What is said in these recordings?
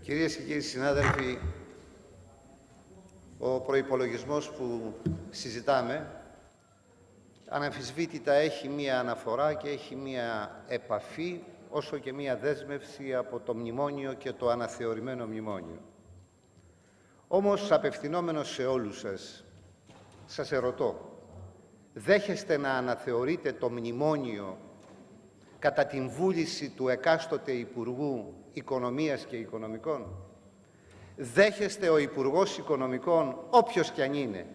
Κυρίες και κύριοι συνάδελφοι, ο προϋπολογισμός που συζητάμε αναμφισβήτητα έχει μία αναφορά και έχει μία επαφή, όσο και μία δέσμευση από το μνημόνιο και το αναθεωρημένο μνημόνιο. Όμως, απευθυνόμενος σε όλους σας ερωτώ, δέχεστε να αναθεωρείτε το μνημόνιο κατά την βούληση του εκάστοτε Υπουργού Οικονομίας και Οικονομικών? Δέχεστε ο Υπουργός Οικονομικών, όποιος κι αν είναι,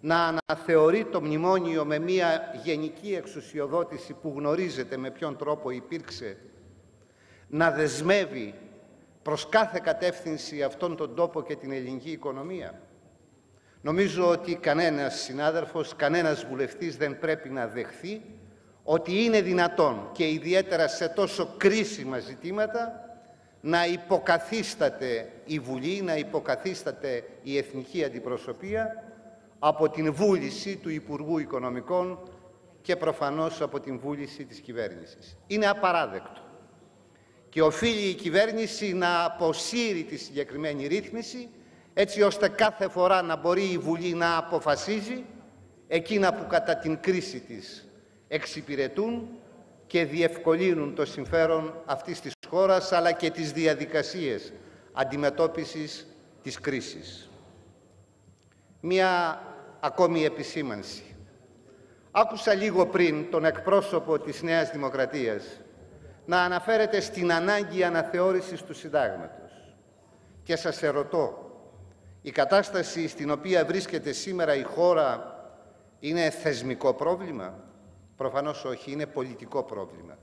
να αναθεωρεί το μνημόνιο με μια γενική εξουσιοδότηση που γνωρίζετε με ποιον τρόπο υπήρξε, να δεσμεύει προς κάθε κατεύθυνση αυτόν τον τόπο και την ελληνική οικονομία? Νομίζω ότι κανένας συνάδελφος, κανένας βουλευτής δεν πρέπει να δεχθεί ότι είναι δυνατόν, και ιδιαίτερα σε τόσο κρίσιμα ζητήματα, να υποκαθίσταται η Βουλή, να υποκαθίσταται η εθνική αντιπροσωπεία από την βούληση του Υπουργού Οικονομικών και προφανώς από την βούληση της κυβέρνησης. Είναι απαράδεκτο και οφείλει η κυβέρνηση να αποσύρει τη συγκεκριμένη ρύθμιση, έτσι ώστε κάθε φορά να μπορεί η Βουλή να αποφασίζει εκείνα που κατά την κρίση της εξυπηρετούν και διευκολύνουν το συμφέρον αυτής της χώρας, αλλά και τις διαδικασίες αντιμετώπισης της κρίσης. Μία ακόμη επισήμανση. Άκουσα λίγο πριν τον εκπρόσωπο της Νέας Δημοκρατίας να αναφέρεται στην ανάγκη αναθεώρησης του συντάγματος. Και σας ερωτώ, η κατάσταση στην οποία βρίσκεται σήμερα η χώρα είναι θεσμικό πρόβλημα? Προφανώς όχι, είναι πολιτικό πρόβλημα.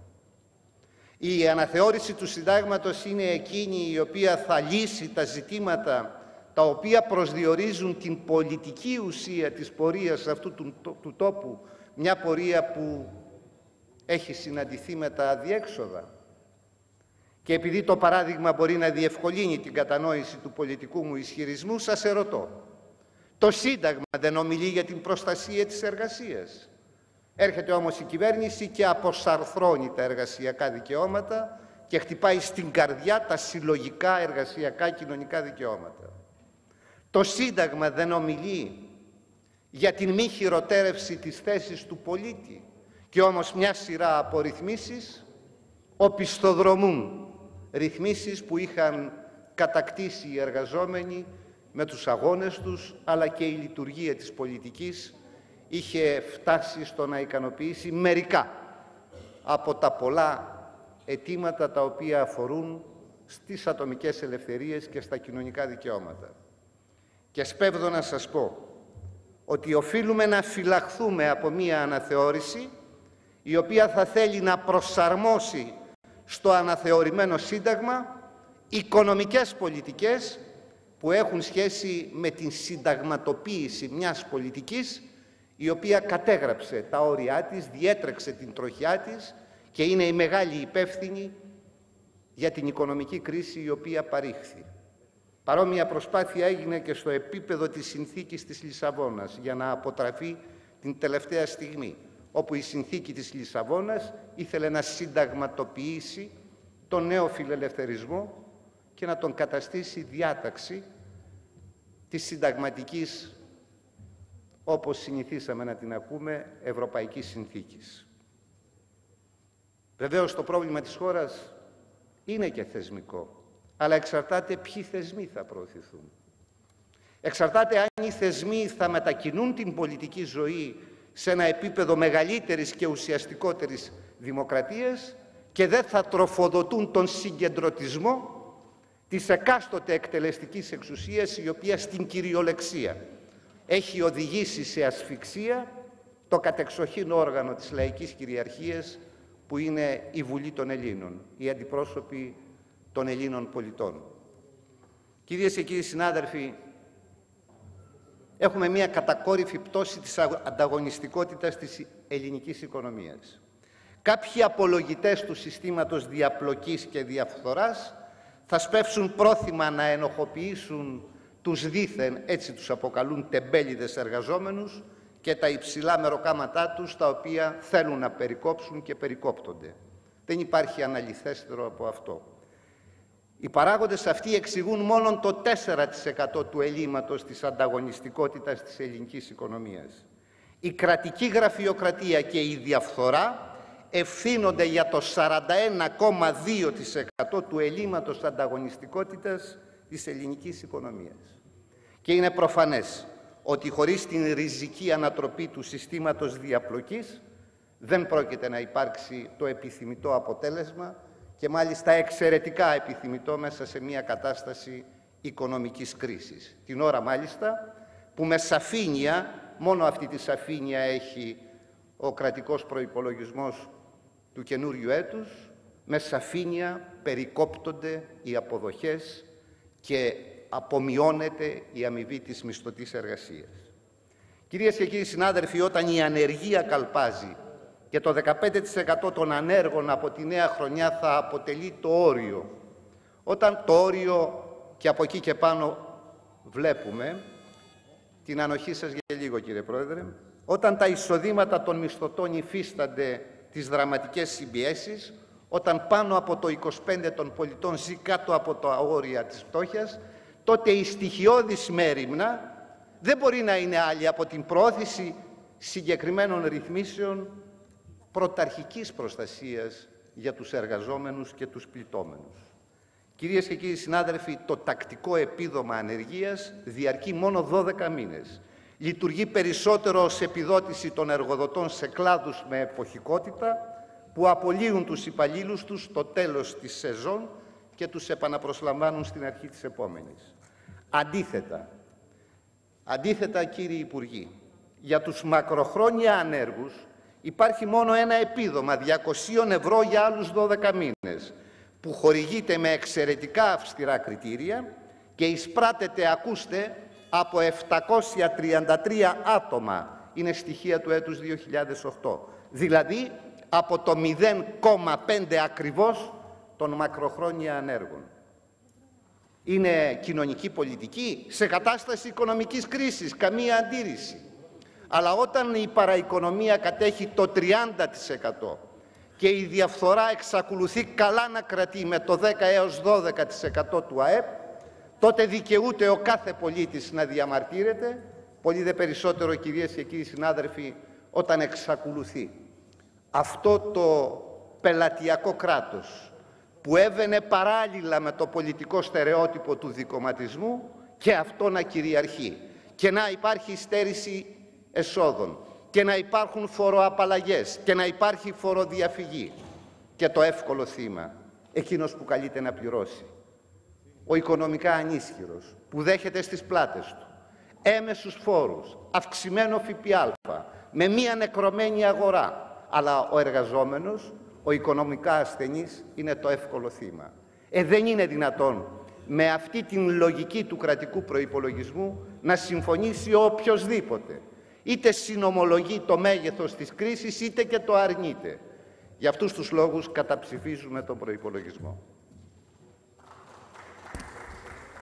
Η αναθεώρηση του συντάγματος είναι εκείνη η οποία θα λύσει τα ζητήματα τα οποία προσδιορίζουν την πολιτική ουσία της πορείας αυτού του τόπου, μια πορεία που έχει συναντηθεί με τα αδιέξοδα. Και επειδή το παράδειγμα μπορεί να διευκολύνει την κατανόηση του πολιτικού μου ισχυρισμού, σας ερωτώ, το Σύνταγμα δεν ομιλεί για την προστασία της εργασίας? Έρχεται όμως η κυβέρνηση και αποσαρθρώνει τα εργασιακά δικαιώματα και χτυπάει στην καρδιά τα συλλογικά εργασιακά κοινωνικά δικαιώματα. Το Σύνταγμα δεν ομιλεί για την μη χειροτέρευση της θέσης του πολίτη, και όμως μια σειρά από ρυθμίσεις οπισθοδρομούν, ρυθμίσεις που είχαν κατακτήσει οι εργαζόμενοι με τους αγώνες τους, αλλά και η λειτουργία της πολιτικής είχε φτάσει στο να ικανοποιήσει μερικά από τα πολλά αιτήματα τα οποία αφορούν στις ατομικές ελευθερίες και στα κοινωνικά δικαιώματα. Και σπέβδω να σας πω ότι οφείλουμε να φυλαχθούμε από μία αναθεώρηση η οποία θα θέλει να προσαρμόσει στο αναθεωρημένο Σύνταγμα οικονομικές πολιτικές που έχουν σχέση με την συνταγματοποίηση μιας πολιτικής η οποία κατέγραψε τα όρια της, διέτρεξε την τροχιά της και είναι η μεγάλη υπεύθυνη για την οικονομική κρίση η οποία παρήχθη. Παρόμοια προσπάθεια έγινε και στο επίπεδο της συνθήκης της Λισαβόνας για να αποτραφεί την τελευταία στιγμή, όπου η συνθήκη της Λισαβόνας ήθελε να συνταγματοποιήσει τον νέο φιλελευθερισμό και να τον καταστήσει διάταξη της συνταγματικής, όπως συνηθίσαμε να την ακούμε, Ευρωπαϊκής Συνθήκης. Βεβαίως το πρόβλημα της χώρας είναι και θεσμικό, αλλά εξαρτάται ποιοι θεσμοί θα προωθηθούν. Εξαρτάται αν οι θεσμοί θα μετακινούν την πολιτική ζωή σε ένα επίπεδο μεγαλύτερης και ουσιαστικότερης δημοκρατίας και δεν θα τροφοδοτούν τον συγκεντρωτισμό της εκάστοτε εκτελεστικής εξουσίας, η οποία στην κυριολεξία έχει οδηγήσει σε ασφυξία το κατεξοχήν όργανο της λαϊκής κυριαρχίας που είναι η Βουλή των Ελλήνων, οι αντιπρόσωποι των Ελλήνων πολιτών. Κυρίες και κύριοι συνάδελφοι, έχουμε μια κατακόρυφη πτώση της ανταγωνιστικότητας της ελληνικής οικονομίας. Κάποιοι απολογητές του συστήματος διαπλοκής και διαφθοράς θα σπεύσουν πρόθυμα να ενοχοποιήσουν τους δήθεν, έτσι τους αποκαλούν, τεμπέληδες εργαζόμενους και τα υψηλά μεροκάματά τους, τα οποία θέλουν να περικόψουν και περικόπτονται. Δεν υπάρχει αναλυθέστερο από αυτό. Οι παράγοντες αυτοί εξηγούν μόνο το 4% του ελλείμματος της ανταγωνιστικότητας της ελληνικής οικονομίας. Η κρατική γραφειοκρατία και η διαφθορά ευθύνονται για το 41,2% του ελλείμματος ανταγωνιστικότητας της ελληνικής οικονομίας. Και είναι προφανές ότι χωρίς την ριζική ανατροπή του συστήματος διαπλοκής δεν πρόκειται να υπάρξει το επιθυμητό αποτέλεσμα και μάλιστα εξαιρετικά επιθυμητό μέσα σε μια κατάσταση οικονομικής κρίσης. Την ώρα μάλιστα που με σαφήνεια, μόνο αυτή τη σαφήνεια έχει ο κρατικός προϋπολογισμός του καινούριου έτους, με σαφήνεια περικόπτονται οι αποδοχές και απομειώνεται η αμοιβή της μισθωτής εργασίας. Κυρίες και κύριοι συνάδελφοι, όταν η ανεργία καλπάζει και το 15% των ανέργων από τη νέα χρονιά θα αποτελεί το όριο, όταν το όριο και από εκεί και πάνω βλέπουμε, την ανοχή σας για λίγο κύριε Πρόεδρε, όταν τα εισοδήματα των μισθωτών υφίστανται τις δραματικές συμπιέσεις, όταν πάνω από το 25% των πολιτών ζει κάτω από τα όρια της φτώχειας, τότε η στοιχειώδης μέριμνα δεν μπορεί να είναι άλλη από την προώθηση συγκεκριμένων ρυθμίσεων πρωταρχικής προστασίας για τους εργαζόμενους και τους πληττόμενους. Κυρίες και κύριοι συνάδελφοι, το τακτικό επίδομα ανεργίας διαρκεί μόνο 12 μήνες. Λειτουργεί περισσότερο ως επιδότηση των εργοδοτών σε κλάδους με εποχικότητα που απολύουν τους υπαλλήλους τους στο τέλος της σεζόν και τους επαναπροσλαμβάνουν στην αρχή της επόμενης. Αντίθετα κύριοι Υπουργοί, για τους μακροχρόνια ανέργους υπάρχει μόνο ένα επίδομα 200 ευρώ για άλλους 12 μήνες που χορηγείται με εξαιρετικά αυστηρά κριτήρια και εισπράτεται, ακούστε, από 733 άτομα, είναι στοιχεία του έτους 2008, δηλαδή από το 0,5 ακριβώς των μακροχρόνια ανέργων. Είναι κοινωνική πολιτική σε κατάσταση οικονομικής κρίσης, καμία αντίρρηση. Αλλά όταν η παραοικονομία κατέχει το 30% και η διαφθορά εξακολουθεί καλά να κρατεί με το 10 έως 12% του ΑΕΠ, τότε δικαιούται ο κάθε πολίτης να διαμαρτύρεται, πολύ δε περισσότερο κυρίες και κύριοι συνάδελφοι, όταν εξακολουθεί αυτό το πελατειακό κράτος που έβαινε παράλληλα με το πολιτικό στερεότυπο του δικομματισμού και αυτό να κυριαρχεί και να υπάρχει στέρηση εσόδων και να υπάρχουν φοροαπαλλαγές και να υπάρχει φοροδιαφυγή και το εύκολο θύμα, εκείνος που καλείται να πληρώσει, ο οικονομικά ανίσχυρος που δέχεται στις πλάτες του έμεσους φόρους, αυξημένο ΦΠΑ, με μία νεκρωμένη αγορά, αλλά ο εργαζόμενος, ο οικονομικά ασθενής είναι το εύκολο θύμα. Δεν είναι δυνατόν με αυτή την λογική του κρατικού προϋπολογισμού να συμφωνήσει οποιοσδήποτε. Είτε συνομολογεί το μέγεθος της κρίσης, είτε και το αρνείται. Για αυτούς τους λόγους καταψηφίζουμε τον προϋπολογισμό.